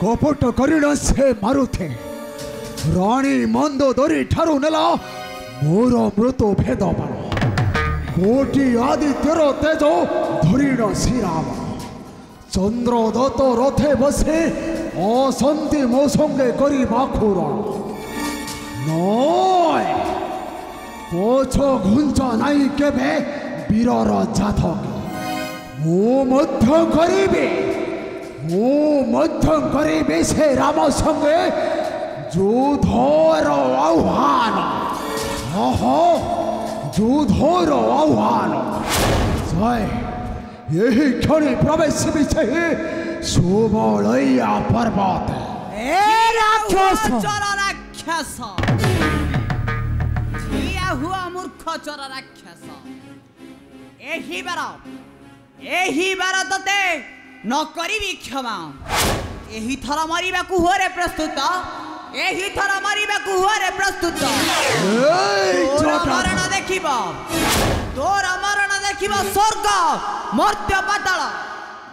कपट करिण से मारुथे राणी मंदोदरी ठारू नेला मोर मृत्यु भेद बाण कोटि आदित्यर तेज धरिण श्रीराम चंद्रदत्त रथे बसे असंति मो संगे करी बाखुरण नय पछ घुंच नाई केबे वीरर जातक मध्य करी से राम संगे युद्धर आह्वान युद्धर आह्वान जय यही क्षण प्रवेश विषय सुबलैया पर्वत राक्षस हुआ मूर्ख चोर राक्षस एही बार तते न करिबी क्षमा एही थर मरिबा को होरे प्रस्तुत एही थर मरिबा को होरे प्रस्तुत मरण देखिबो तोर मरण देखिबो स्वर्ग मर्त्य पाताल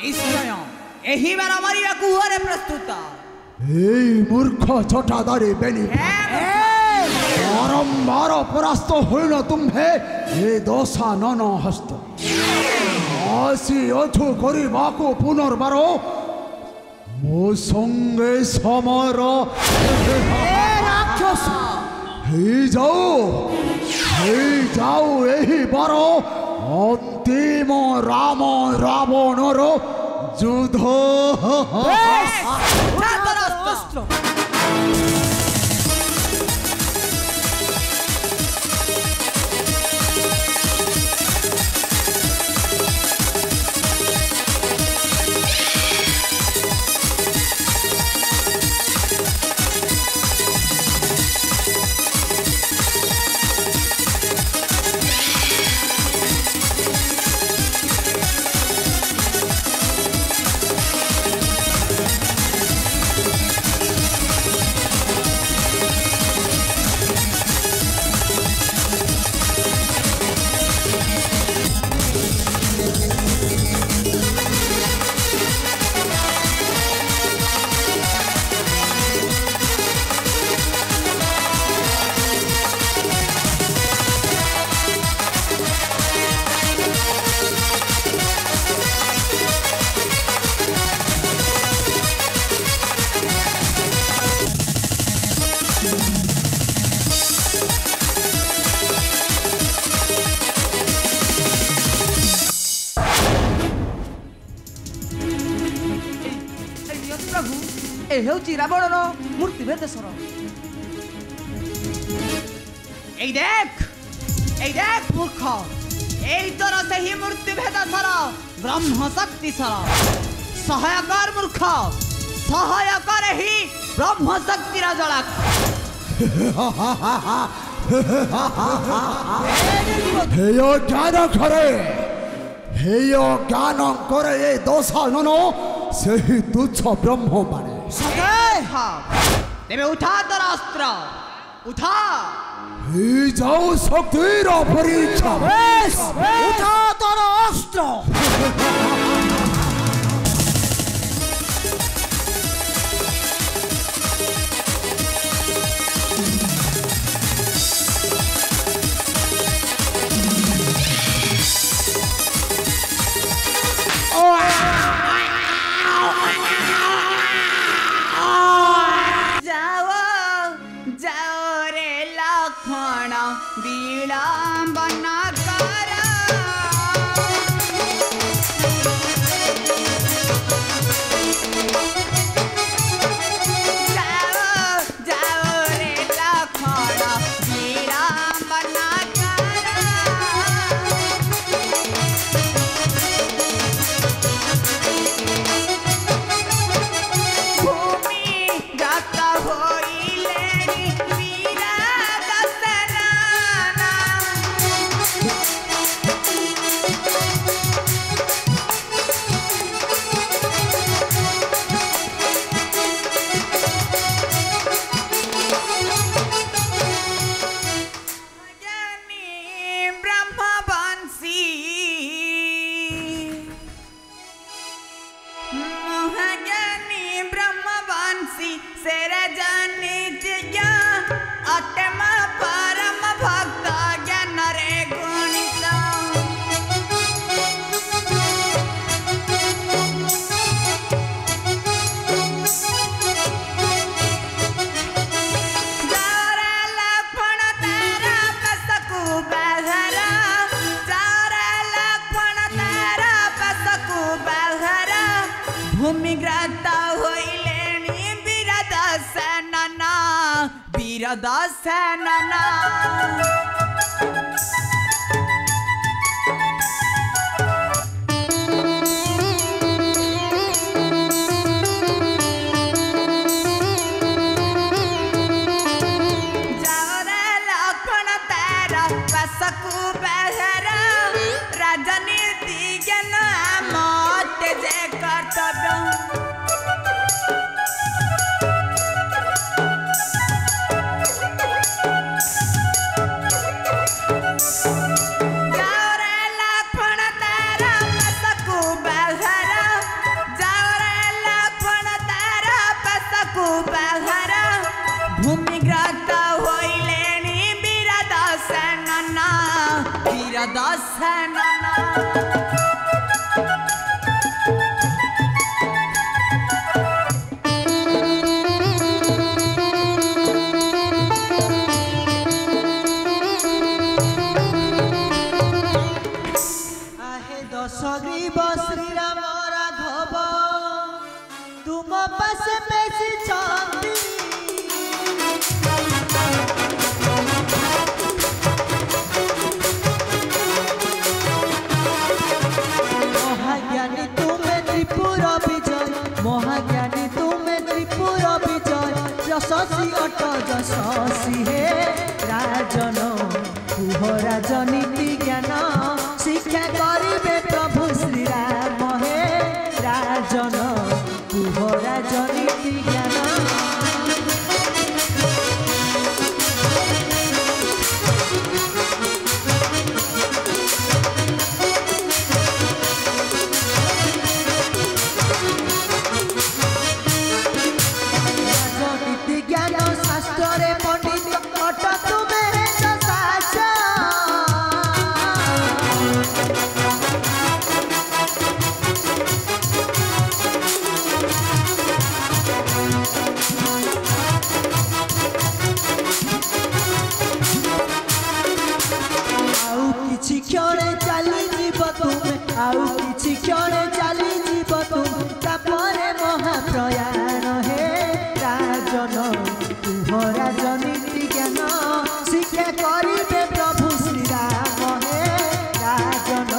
निश्चय एही बार मरिबा को होरे प्रस्तुत मूर्ख छोटादारी बेनी बारंबार परास्त होइल तुम्हे ये दोषा नन हस्त आसी अथु करिबाको पुनर्बार मो संगे समर राक्षस हे जाओ एही बार अंतिम राम रावणर युद्ध रावणर मूर्ति भेदेश्वर देख मूर्ख यही तोर से ही मूर्ति भेदेश्वर ब्रह्म शक्तिश्वर सहायकर मूर्ख सहायकर ही ब्रह्म शक्ति जला हेय ज्ञान करे हेय ज्ञान करे ये दोषा ननो से ही तुच्छ ब्रह्म माने तेरे उठा तर अस्त्र उठा ही जाओ शक्तिर परीक्षा उठा तर अस्त्र अटम परम भक्त ज्ञान रे गुणित भूमिग्रत होइलेनी वीरदासनना जाओरे लक्ष्मण तेरा बसकु बहरा राजनीति ज्ञान मत जे कर्तव्य भूमिग्रत होइलेनी वीरदासनना आहे दशग्रीव श्री राम राघव तुम पास बेसी छंदी महाज्ञानी तुम्हें त्रिपुर विजय महाज्ञानी तुम्हें त्रिपुर विजय यशस्वी अट यशस्वी हे राजन कुह राजनीति ज्ञान शिक्षा करिबे प्रभु श्री राम हे राजन कुह राजनीति ज्ञान शास्त्रे पंडित अट तुम्हें साचा आउ किछि क्षणे चली जीव तुमे आउ किछि क्षणे चली जीव तुमे तापरे महाप्रयाण हे राजन तुह राजनीति ज्ञान शिक्षा करिबे प्रभु श्री राम हे राजन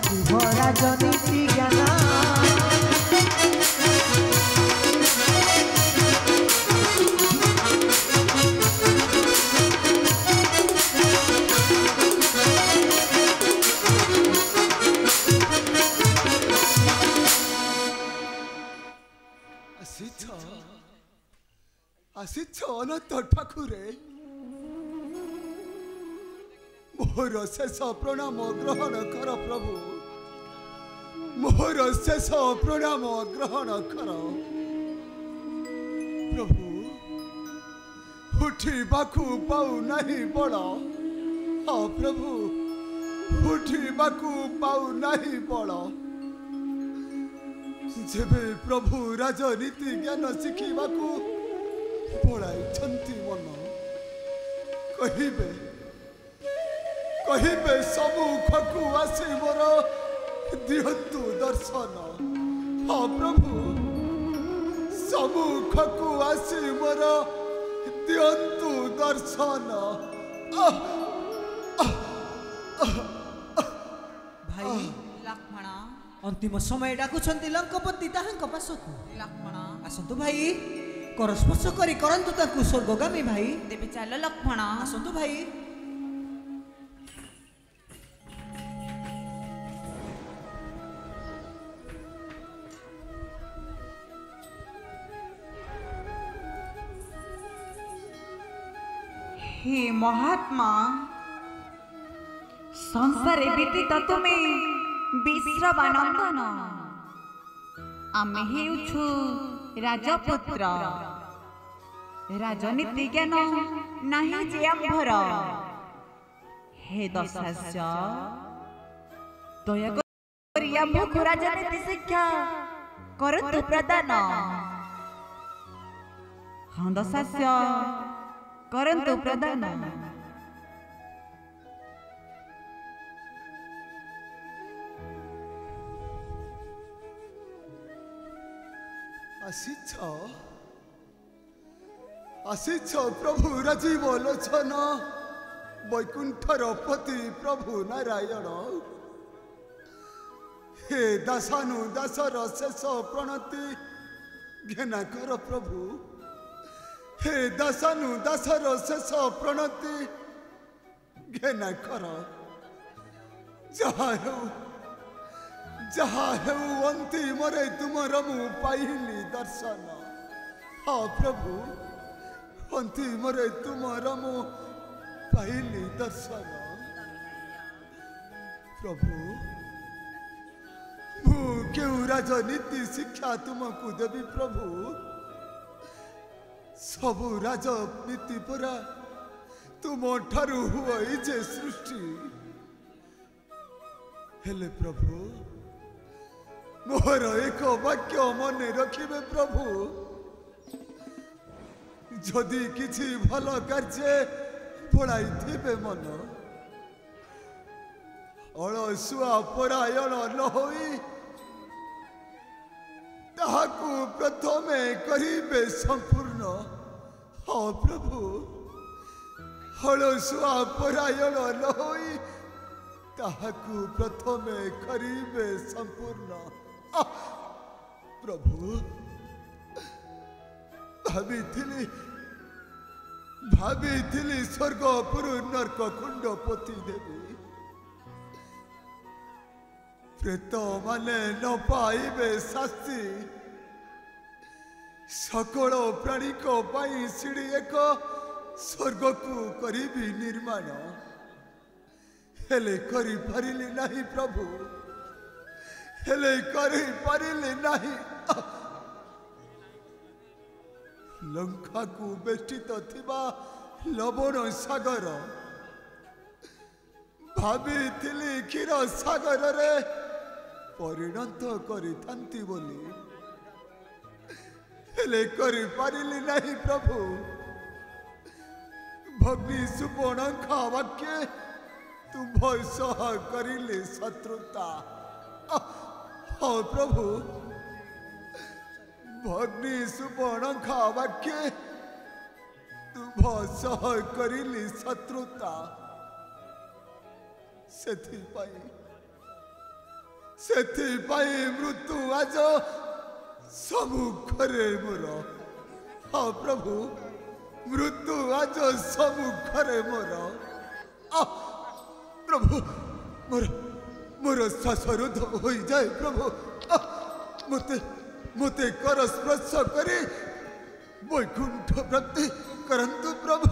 तुह राजनीति ज्ञान आसिछ अनंत ठाकुरे मोर शेष प्रणाम ग्रहण कर प्रभु मोर शेष प्रणाम ग्रहण कर प्रभु उठिबाकू पाऊ नहीं बड़ हाँ प्रभु उठिबाकू पाऊ नहीं बड़ जेबे प्रभु राजनीति ज्ञान शिखिबाकू पढ़ाई मन कहिबे सम्मुखकू आसी मोर दिहतु दर्शन हाँ प्रभु सम्मुखकू आसी मोर दिहतु दर्शन भाई लक्ष्मण अंतिम समय डाकुछंती लंकापति ताहांक पासकू लक्ष्मण आसंतु भाई कर स्पर्श करी करंतु ताकू स्वर्गगामी भाई तेबे चल लक्ष्मण आसंतु भाई हे महात्मा संसारे व्यतीत तुमे विश्रवानंदन आमे हेउछु राजपुत्र राजनीति ज्ञान नाही जे आंभर हे दशास्य दया करी आंभକୁ राजनीति शिक्षा करतु प्रदान हाँ दशास्य करतु प्रदान आसीछ प्रभु राजीव लोचन वैकुंठर पति प्रभु नारायण हे दासानु दासर शेष प्रणति घेना कर प्रभु हे दासानु दासर शेष प्रणति घेना कर जहा हेउ अंतिम रे तुमर मु पाइली दर्शन हाँ प्रभु अंतिम रे तुमर मु पाइली दर्शन प्रभु मु क्यों राजनीति शिक्षा तुमको देवी प्रभु सबु राजनीति परा तुम ठारू हुई जे सृष्टि हेले प्रभु मोहर एक वाक्य मन रखिबे प्रभु जदि किछि भल कार्य पड़ाई थिबे मन अलसुआ परायण न होई ताहाकु प्रथमे करिबे संपूर्ण हाँ प्रभु अलसुआ परायण न होई ताहाकु प्रथमे करिबे संपूर्ण प्रभु भाभी स्वर्गपुर नरक कुंड पोती देवी प्रेत माने न पाइबे शास्ति सकल प्राणी को पाई सीढ़ी एक स्वर्ग को करीबी निर्माण हेले करी पारिली नहीं प्रभु हेले करी पारिली नहीं लंका को बेष्टित थिबा लवण सागर भाभी क्षीर सागर रे परिणत करी थांती बोली हेले करी पारिली नहीं प्रभु भग्नि सुपर्णखा वाक्य तुम सह करिले शत्रुता हाँ प्रभु भग्नि सुपर्णखा वाक्य तुम सह करिले शत्रुता सेथिपाई मृत्यु आज सम्मुखरे मोर हाँ प्रभु मृत्यु आज सम्मुखरे मोर प्रभु मोर मोर श्वासरोध हो जाए प्रभु मते मते कर स्पर्श करी वैकुंठ प्राप्ति करंतु प्रभु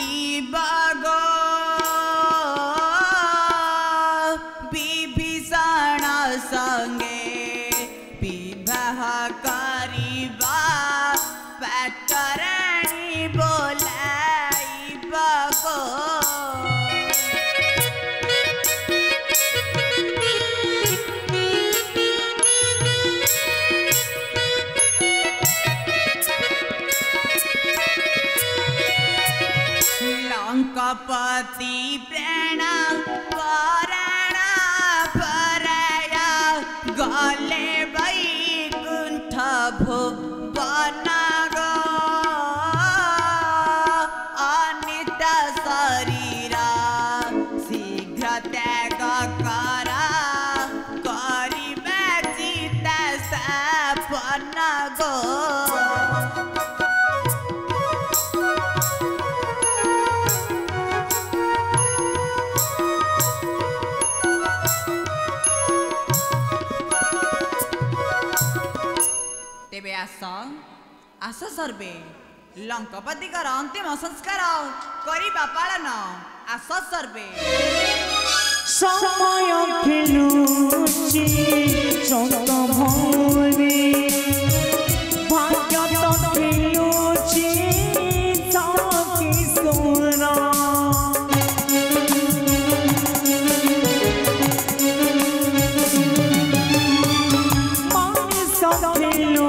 इबागो विभीषण संगे विवाह करिबा पाटराणी बोलाइबागो लंकापति प्रेण पराण पराया गले वैकुंठ भुवन गो अनित शरीरा शीघ्र त्याग करा करिबे चिता सपन गो तेबे आस सर्वे लंकापति अंतिम संस्कार करिबा पालन आस सर्वे समय खेलुची चंद भौरी भाग्य तो खेलुची किशोर मनुष्य खेलु